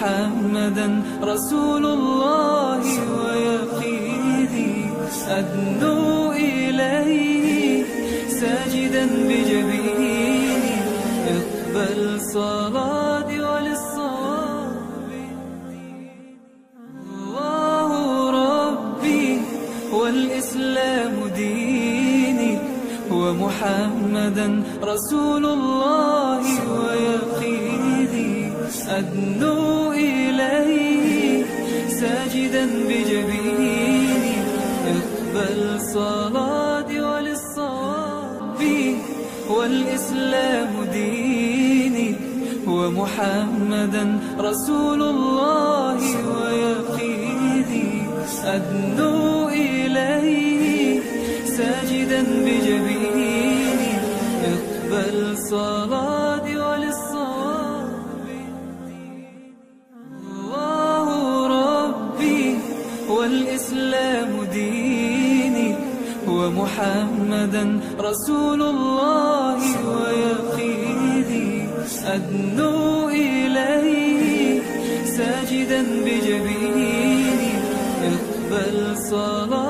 ومحمدا رسول الله ويقيني أدنو إليه ساجدا بجبيني اقبل صلاتي وللصواب الله ربي والإسلام ديني ومحمدا رسول الله ويقيني أدنو إليه ساجدا بجبيني اقبل صلاتي وللصواب والإسلام ديني ومحمدا رسول الله ويقيني أدنو إليه ساجدا بجبيني اقبل صلاتي وللصواب الله ربي والإسلام ديني ومحمدا رسول الله ويقيني أدنو إليه ساجدا بجبيني اقبل صلاتي